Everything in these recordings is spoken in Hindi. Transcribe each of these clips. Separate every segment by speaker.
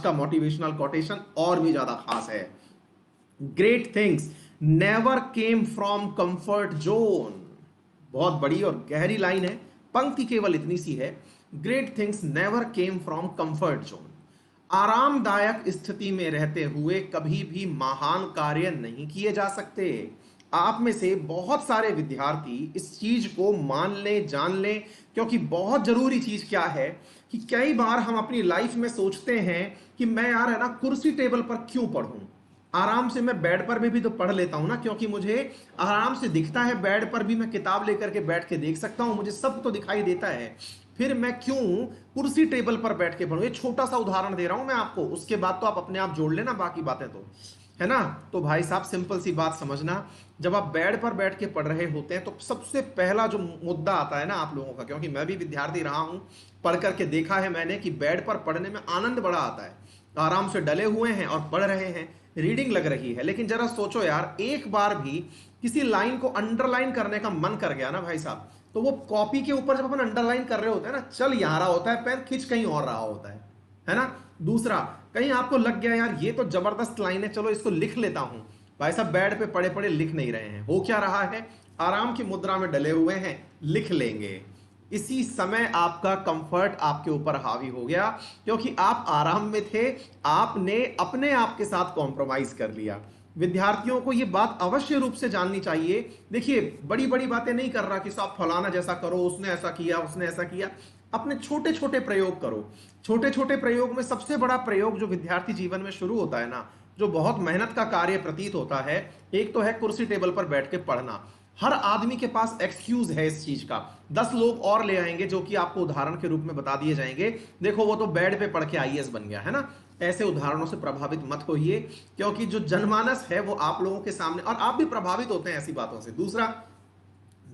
Speaker 1: का मोटिवेशनल कोटेशन और भी ज्यादा खास है। Great things never came from comfort zone. बहुत बड़ी और गहरी लाइन है, पंक्ति केवल इतनी सी है, great things never came from comfort zone. आरामदायक स्थिति में रहते हुए कभी भी महान कार्य नहीं किए जा सकते। आप में से बहुत सारे विद्यार्थी इस चीज को मान लें, जान लें, क्योंकि बहुत जरूरी चीज क्या है कि कई बार हम अपनी लाइफ में सोचते हैं कि मैं यार है ना कुर्सी टेबल पर क्यों पढ़ूं, आराम से मैं बेड पर भी तो पढ़ लेता हूं ना, क्योंकि मुझे आराम से दिखता है, बेड पर भी मैं किताब लेकर के बैठ के देख सकता हूं, मुझे सब तो दिखाई देता है, फिर मैं क्यों कुर्सी टेबल पर बैठ के पढ़ूं। ये छोटा सा उदाहरण दे रहा हूं मैं आपको, उसके बाद तो आप अपने आप जोड़ लेना बाकी बातें तो, है ना। तो भाई साहब सिंपल सी बात समझना, जब आप बेड पर बैठ के पढ़ रहे होते हैं तो सबसे पहला जो मुद्दा आता है ना आप लोगों का, क्योंकि मैं भी विद्यार्थी रहा हूं, पढ़ करके देखा है मैंने कि बेड पर पढ़ने में आनंद बड़ा आता है, आराम से डले हुए हैं और पढ़ रहे हैं, रीडिंग लग रही है। लेकिन जरा सोचो यार, एक बार भी किसी लाइन को अंडरलाइन करने का मन कर गया ना भाई साहब, तो वो कॉपी के ऊपर जब अपन अंडरलाइन कर रहे होते हैं ना, चल यहां रहा होता है, पेन खिंच कहीं और रहा होता है ना। दूसरा, कहीं आपको लग गया यार ये तो जबरदस्त लाइन है, चलो इसको लिख लेता हूं, भाई साहब बेड पे पड़े पड़े लिख नहीं रहे हैं, हो क्या रहा है, आराम की मुद्रा में डले हुए हैं, लिख लेंगे। इसी समय आपका कंफर्ट आपके ऊपर हावी हो गया, क्योंकि आप आराम में थे, आपने अपने आप के साथ कॉम्प्रोमाइज कर लिया। विद्यार्थियों को यह बात अवश्य रूप से जाननी चाहिए। देखिए, बड़ी बड़ी बातें नहीं कर रहा कि साहब फलाना जैसा करो, उसने ऐसा किया, उसने ऐसा किया, अपने छोटे छोटे प्रयोग करो। छोटे छोटे प्रयोग में सबसे बड़ा प्रयोग जो विद्यार्थी जीवन में शुरू होता है ना, जो बहुत मेहनत का कार्य प्रतीत होता है, एक तो है कुर्सी टेबल पर बैठ के पढ़ना। हर आदमी के पास एक्सक्यूज है इस चीज का, 10 लोग और ले आएंगे जो कि आपको उदाहरण के रूप में बता दिए जाएंगे, देखो वो तो बेड पे पढ़ के आईएएस बन गया, है ना। ऐसे उदाहरणों से प्रभावित मत होइए, क्योंकि जो जनमानस है वो आप लोगों के सामने, और आप भी प्रभावित होते हैं ऐसी बातों से।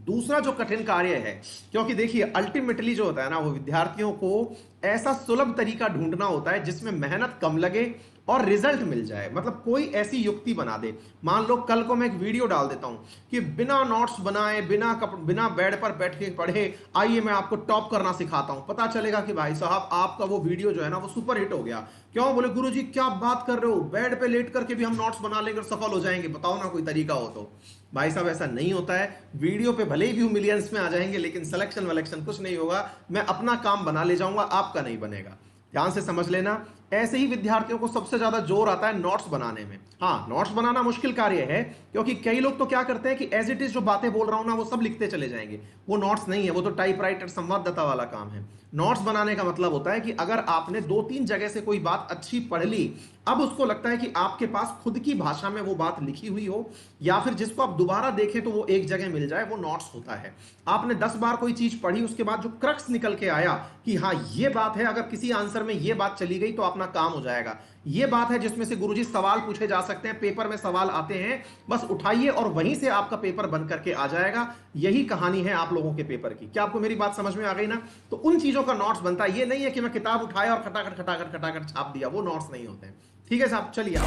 Speaker 1: दूसरा जो कठिन कार्य है, क्योंकि देखिए अल्टीमेटली जो होता है ना, वो विद्यार्थियों को ऐसा सुलभ तरीका ढूंढना होता है जिसमें मेहनत कम लगे और रिजल्ट मिल जाए। मतलब कोई ऐसी युक्ति बना दे, मान लो कल को मैं एक वीडियो डाल देता हूं कि बिना नोट्स बनाए, बिना बेड पर बैठ के पढ़े, आइए मैं आपको टॉप करना सिखाता हूं। पता चलेगा कि भाई साहब आपका वो वीडियो जो है ना वो सुपर हिट हो गया। क्यों? बोले गुरुजी क्या बात कर रहे हो, बेड पे लेट करके भी हम नोट्स बना लेंगे और सफल हो जाएंगे, बताओ ना कोई तरीका हो तो। भाई साहब ऐसा नहीं होता है, वीडियो पे भले ही व्यू मिलियंस में आ जाएंगे, लेकिन सिलेक्शन वलेक्शन कुछ नहीं होगा, मैं अपना काम बना ले जाऊंगा, आपका नहीं बनेगा। ध्यान से समझ लेना। ऐसे ही विद्यार्थियों को सबसे ज्यादा जोर आता है नोट्स बनाने में। हाँ, नोट्स बनाना मुश्किल कार्य है, क्योंकि कई लोग तो क्या करते हैं कि एज इट इज जो बातें बोल रहा हूं ना वो सब लिखते चले जाएंगे, वो नोट्स नहीं है, वो तो टाइपराइटर संवाददाता वाला काम है। नोट्स बनाने का मतलब होता है कि अगर आपने 2-3 जगह से कोई बात अच्छी पढ़ ली, अब उसको लगता है कि आपके पास खुद की भाषा में वो बात लिखी हुई हो, या फिर जिसको आप दोबारा देखें तो वो एक जगह मिल जाए, वो नोट्स होता है। आपने 10 बार कोई चीज पढ़ी, उसके बाद जो क्रक्स निकल के आया कि हाँ ये बात है, अगर किसी आंसर में ये बात चली गई तो अपना काम हो जाएगा, ये बात है जिसमें से गुरुजी सवाल पूछे जा सकते हैं, पेपर में सवाल आते हैं, बस उठाइए और वहीं से आपका पेपर बन करके आ जाएगा। यही कहानी है आप लोगों के पेपर की। क्या आपको मेरी बात समझ में आ गई ना? तो उन चीजों का नोट्स बनता है, ये नहीं है कि मैं किताब उठाया और खटाखट खटाखट खटाखट छाप दिया, वो नोट्स नहीं होते हैं। ठीक है साहब, चलिए आप